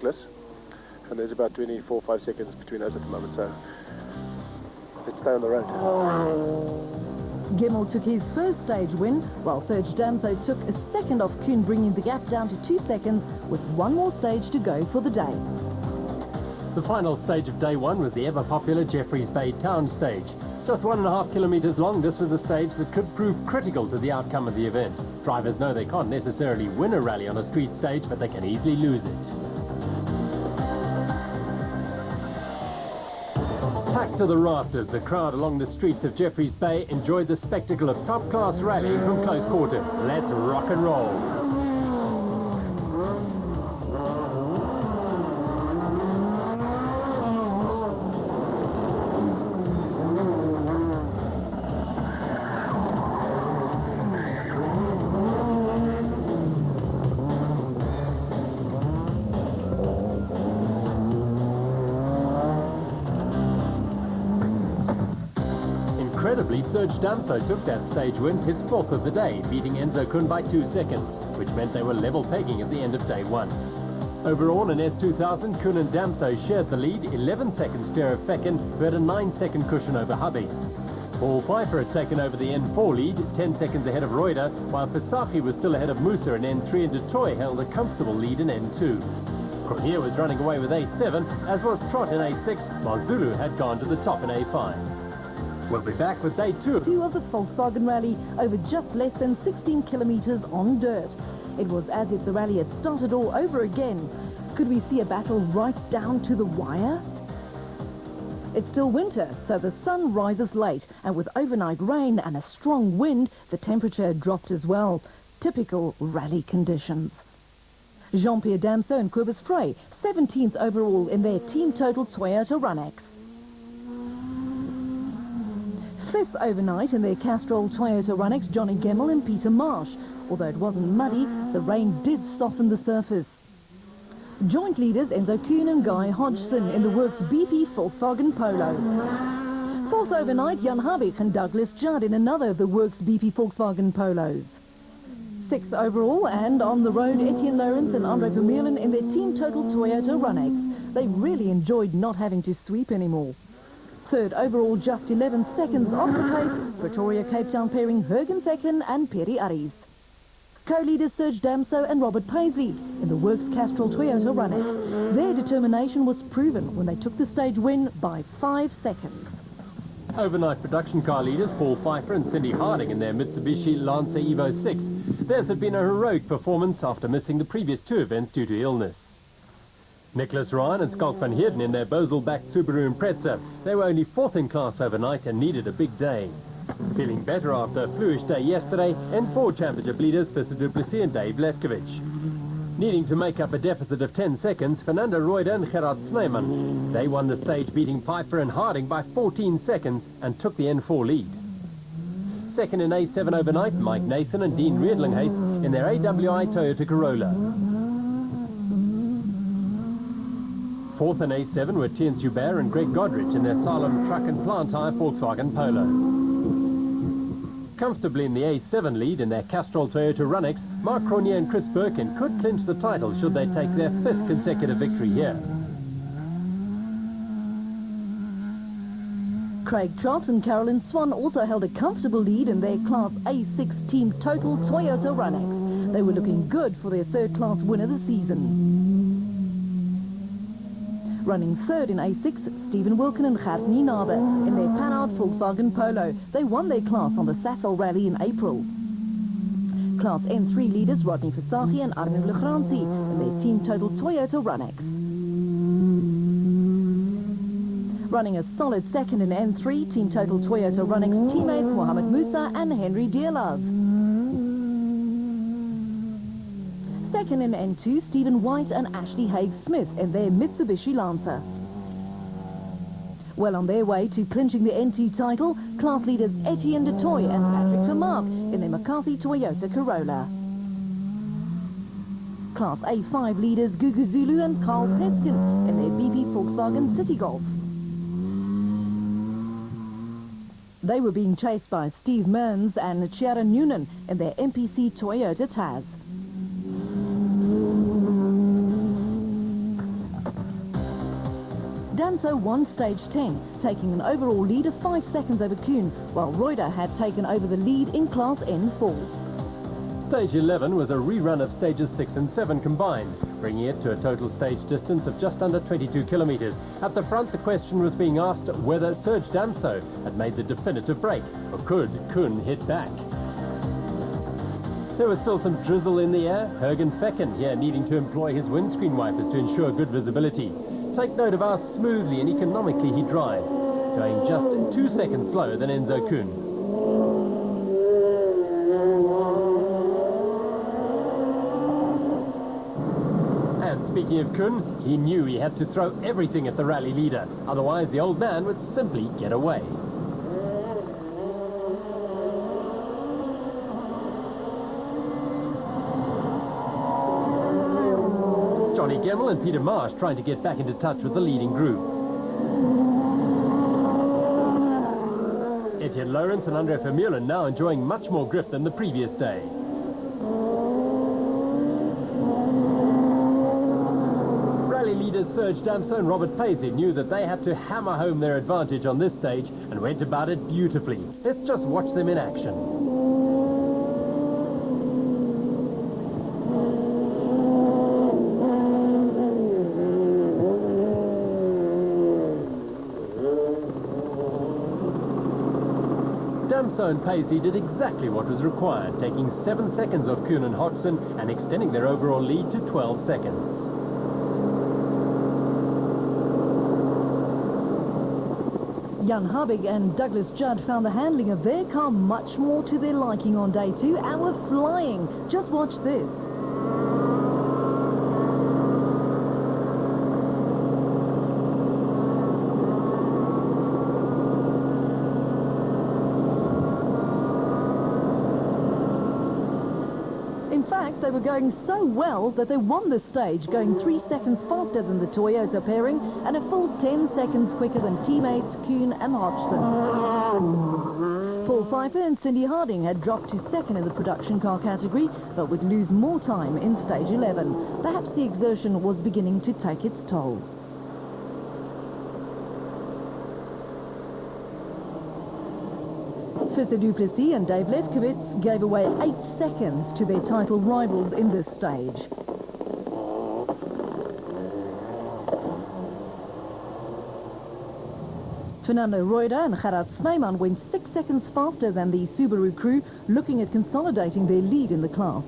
Nicholas, and there's about 24-5 seconds between us at the moment, so let's stay on the road. Gemmell took his first stage win, while Serge Damso took a second off Kuhn, bringing the gap down to 2 seconds, with one more stage to go for the day. The final stage of day one was the ever-popular Jeffreys Bay Town stage. Just 1.5 kilometres long, this was a stage that could prove critical to the outcome of the event. Drivers know they can't necessarily win a rally on a street stage, but they can easily lose it. Packed to the rafters, the crowd along the streets of Jeffreys Bay enjoyed the spectacle of top-class rallying from close quarters. Let's rock and roll. Incredibly, Serge Damso took that stage win, his fourth of the day, beating Enzo Kuhn by 2 seconds, which meant they were level pegging at the end of day one. Overall, in S2000, Kuhn and Damso shared the lead, 11 seconds clear of Fecken, who had a 9-second cushion over Hubby. Paul Pfeiffer had taken over the N4 lead, 10 seconds ahead of Reuter, while Pisaki was still ahead of Musa in N3, and Detroit held a comfortable lead in N2. Cormier was running away with A7, as was Trott in A6, while Zulu had gone to the top in A5. We'll be back with day two of the Volkswagen Rally over just less than 16 kilometres on dirt. It was as if the rally had started all over again. Could we see a battle right down to the wire? It's still winter, so the sun rises late, and with overnight rain and a strong wind, the temperature dropped as well. Typical rally conditions. Jean-Pierre Damso and Cobus Frey, 17th overall in their team total Toyota Runex. 5th overnight in their Castrol Toyota Runex, Johnny Gemmell and Peter Marsh. Although it wasn't muddy, the rain did soften the surface. Joint leaders Enzo Kuhn and Guy Hodgson in the Works BP Volkswagen Polo. 4th overnight, Jan Habich and Douglas Judd in another of the Works BP Volkswagen Polos. 6th overall, and on the road, Etienne Lawrence and Andre Vermeulen in their team total Toyota Runex. They really enjoyed not having to sweep anymore. 3rd overall, just 11 seconds off the pace, Pretoria-Cape Town pairing Jürgen Fecken and Peri Aries. Co-leaders Serge Damso and Robert Paisley in the Works Castrol Toyota Runex. Their determination was proven when they took the stage win by 5 seconds. Overnight production car leaders Paul Pfeiffer and Cindy Harding in their Mitsubishi Lancer Evo 6. Theirs had been a heroic performance after missing the previous 2 events due to illness. Nicholas Ryan and Schalk van Heerden in their Bozel-backed Subaru Impreza. They were only 4th in class overnight and needed a big day. Feeling better after a fluish day yesterday, N4 championship leaders Visser Du Plessis and Dave Lefkovich. Needing to make up a deficit of 10 seconds, Fernando Reuter and Gerard Snyman. They won the stage, beating Pfeiffer and Harding by 14 seconds and took the N4 lead. 2nd in A7 overnight, Mike Nathan and Dean Riedlinghuis in their AWI Toyota Corolla. 4th in A7 were Tien Hubert and Greg Godrich in their Salem truck and plant hire Volkswagen Polo. Comfortably in the A7 lead in their Castrol Toyota Runex, Mark Cronier and Chris Birkin could clinch the title should they take their 5th consecutive victory here. Craig Trott and Carolyn Swan also held a comfortable lead in their Class A6 team total Toyota Runex. They were looking good for their 3rd class win of the season. Running 3rd in A6, Stephen Wilkin and Gert Nienaber in their Panhard Volkswagen Polo. They won their class on the Sasol Rally in April. Class N3 leaders Rodney Versace and Arno Legranzi in their team total Toyota Runex. Running a solid 2nd in N3, team total Toyota Runex teammates Mohamed Musa and Henry Dearlove. 2nd in N2, Stephen White and Ashley Haig-Smith in their Mitsubishi Lancer. Well on their way to clinching the N2 title, class leaders Etienne Detoy and Patrick Vermaak in their McCarthy Toyota Corolla. Class A5 leaders Gugu Zulu and Carl Peskin in their BP Volkswagen City Golf. They were being chased by Steve Mearns and Chiara Noonan in their MPC Toyota Taz. Danso won stage 10, taking an overall lead of 5 seconds over Kuhn, while Reuter had taken over the lead in Class N4. Stage 11 was a rerun of stages 6 and 7 combined, bringing it to a total stage distance of just under 22 kilometres. At the front, the question was being asked whether Serge Damso had made the definitive break, or could Kuhn hit back? There was still some drizzle in the air, Jürgen Fecken here needing to employ his windscreen wipers to ensure good visibility. Take note of how smoothly and economically he drives, going just 2 seconds slower than Enzo Kuhn. And speaking of Kuhn, he knew he had to throw everything at the rally leader, otherwise the old man would simply get away. Johnny Gemmell and Peter Marsh trying to get back into touch with the leading group. Etienne Lawrence and Andre Vermeulen now enjoying much more grip than the previous day. Rally leaders Serge Damso and Robert Paisley knew that they had to hammer home their advantage on this stage and went about it beautifully. Let's just watch them in action. Damso and Paisley did exactly what was required, taking 7 seconds off Kuhn and Hodgson and extending their overall lead to 12 seconds. Jan Habig and Douglas Judd found the handling of their car much more to their liking on day 2 and were flying. Just watch this. In fact, they were going so well that they won the stage, going 3 seconds faster than the Toyota pairing and a full 10 seconds quicker than teammates Kuhn and Hodgson. Paul Pfeiffer and Cindy Harding had dropped to second in the production car category, but would lose more time in stage 11. Perhaps the exertion was beginning to take its toll. Fischer Duplessis and Dave Lefkowitz gave away 8 seconds to their title rivals in this stage. Fernando Reuter and Gerard Snyman went 6 seconds faster than the Subaru crew, looking at consolidating their lead in the class.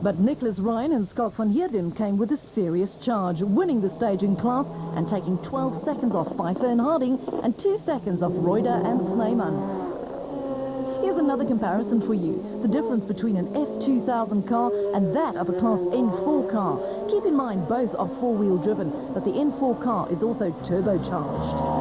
But Nicholas Ryan and Schalk van Heerden came with a serious charge, winning the stage in class and taking 12 seconds off Pfeiffer and Harding and 2 seconds off Reuter and Snyman. Here's another comparison for you. The difference between an S2000 car and that of a Class N4 car. Keep in mind both are four-wheel driven, but the N4 car is also turbocharged.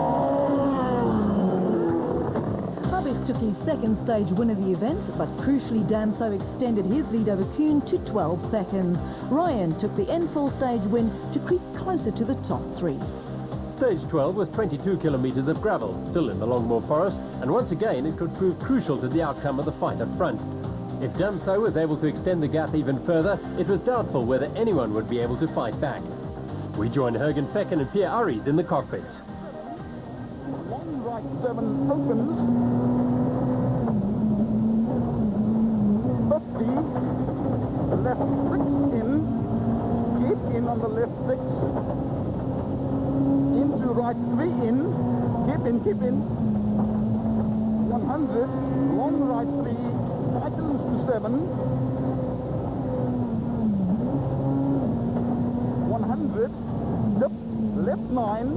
Habig took his second stage win of the event, but crucially Damso extended his lead over Kuhn to 12 seconds. Ryan took the N4 stage win to creep closer to the top 3. Stage 12 was 22 kilometres of gravel, still in the Longmoor Forest, and once again it could prove crucial to the outcome of the fight up front. If Damso was able to extend the gap even further, it was doubtful whether anyone would be able to fight back. We join Jürgen Fecken and Pierre Aries in the cockpit. Long right 7 opens. 50, left 6 in, keep in on the left 6, into right 3 in, keep in, 100, long right 3, tightens to 7, 100, left 9,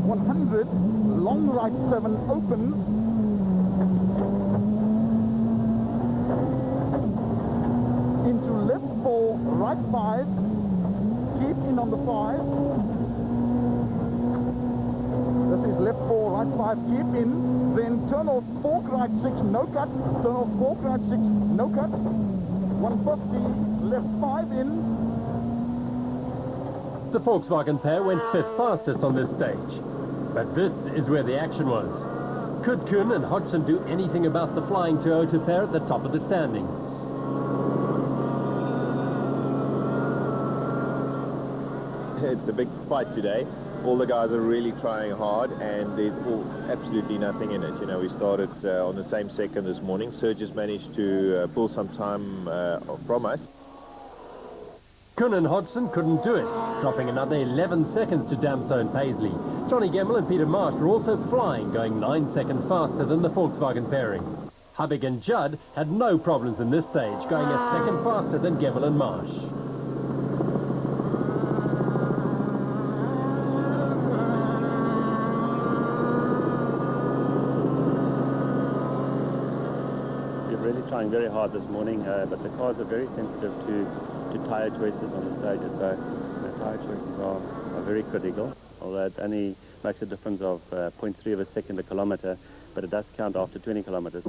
100, long right 7 opens, into left 4, right 5, keep in on the 5, this is left 4, right 5, keep in, then turn off fork right 6, no cut, turn off fork right 6, no cut, 150, left 5 in, The Volkswagen pair went 5th fastest on this stage. But this is where the action was. Could Kuhn and Hodgson do anything about the flying Toyota pair at the top of the standings? It's a big fight today. All the guys are really trying hard, and there's absolutely nothing in it. You know, we started on the same second this morning. Serge managed to pull some time from us. Kuhn and Hodgson couldn't do it, dropping another 11 seconds to Damso and Paisley. Johnny Gemmell and Peter Marsh were also flying, going 9 seconds faster than the Volkswagen pairing. Hubig and Judd had no problems in this stage, going a second faster than Gemmell and Marsh. We're really trying very hard this morning, but the cars are very sensitive to tyre choices on the stages, so the tyre choices are very critical, although it only makes a difference of 0.3 of a second a kilometre, but it does count after 20 kilometres.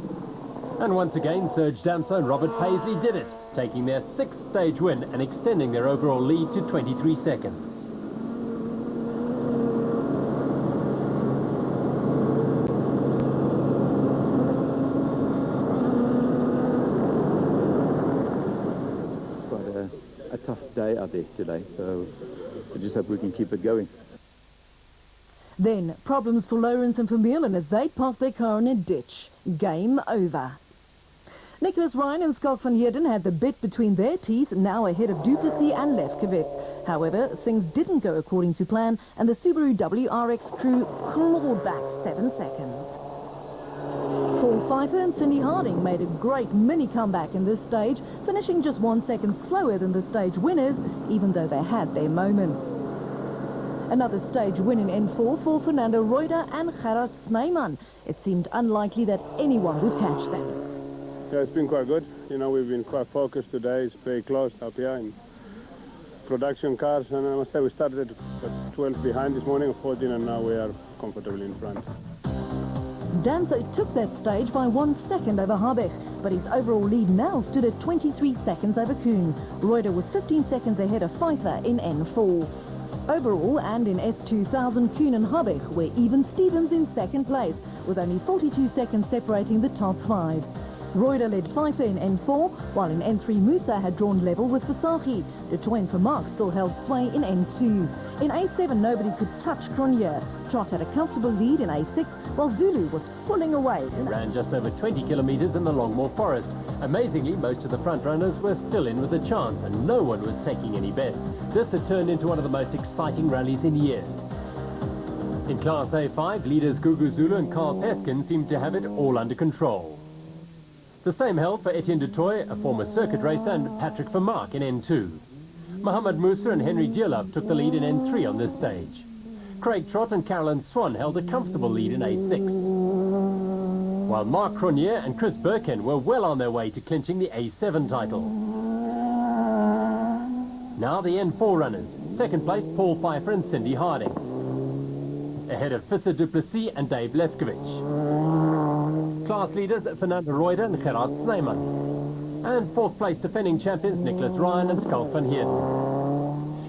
And once again, Serge Damso and Robert Paisley did it, taking their 6th stage win and extending their overall lead to 23 seconds. A tough day out there today, so we just hope we can keep it going. Then, problems for Lawrence and Vermeulen as they parked their car in a ditch. Game over. Nicholas Ryan and Schalk van Heerden had the bit between their teeth, now ahead of Duplessis and Lefkowitz. However, things didn't go according to plan, and the Subaru WRX crew clawed back 7 seconds. Paul Pfeiffer and Cindy Harding made a great mini comeback in this stage, finishing just 1 second slower than the stage winners, even though they had their moments. Another stage win in N4 for Fernando Reuter and Gerard Snyman. It seemed unlikely that anyone would catch them. Yeah, it's been quite good. You know, we've been quite focused today. It's very close up here in production cars, and I must say we started at 12 behind this morning, 14, and now we are comfortably in front. Damso took that stage by 1 second over Habeck, but his overall lead now stood at 23 seconds over Kuhn. Reuter was 15 seconds ahead of Pfeiffer in N4. Overall, and in S2000, Kuhn and Habeck were even Stevens in second place, with only 42 seconds separating the top 5. Reuter led Pfeiffer in N4, while in N3 Musa had drawn level with Versace. De Toy and Vermaak still held sway in N2. In A7, nobody could touch Cronje. Trott had a comfortable lead in A6, while Zulu was pulling away. He ran just over 20 kilometres in the Longmore Forest. Amazingly, most of the front runners were still in with a chance, and no one was taking any bets. This had turned into one of the most exciting rallies in years. In Class A5, leaders Gugu Zulu and Carl Peskin seemed to have it all under control. The same held for Etienne du Toit, a former circuit racer, and Patrick Vermaak in N2. Mohamed Musa and Henry Dielov took the lead in N3 on this stage. Craig Trott and Carolyn Swan held a comfortable lead in A6. While Mark Cronje and Chris Birkin were well on their way to clinching the A7 title. Now the N4 runners. Second place, Paul Pfeiffer and Cindy Harding. Ahead of Visser Duplessis and Dave Lefkowitz. Class leaders Fernando Reuter and Gerard Snyman. And 4th place defending champions Nicholas Ryan and Schalk van Heerden.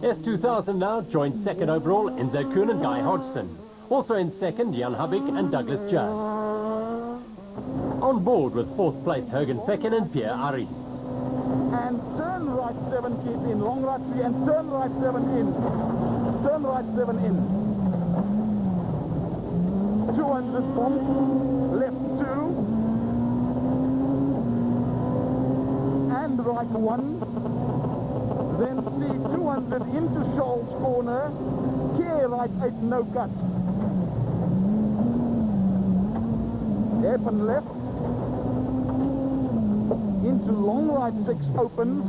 S2000 now joined 2nd overall Enzo Kuhn and Guy Hodgson. Also in 2nd, Jan Habeck and Douglas Judd. On board with 4th place Jürgen Fecken and Pierre Aris. And turn right 7, keep in, long right 3, and turn right 7 in. Turn right 7 in. 200 bump, left 2. And right 1. Then see 200 into Scholl's corner. Care right 8, no cut. Hairpin left. Into long right 6 opens.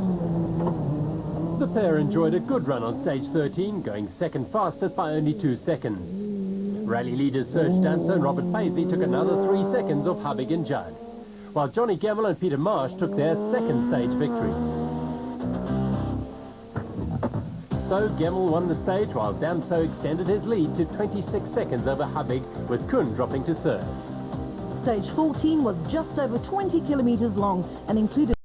The pair enjoyed a good run on stage 13, going 2nd fastest by only 2 seconds. Rally leaders Serge Damso and Robert Paisley took another 3 seconds off Habeck and Judd, while Johnny Gemmell and Peter Marsh took their 2nd stage victory. So Gemmell won the stage, while Damso extended his lead to 26 seconds over Habeck, with Kuhn dropping to 3rd. Stage 14 was just over 20 kilometres long and included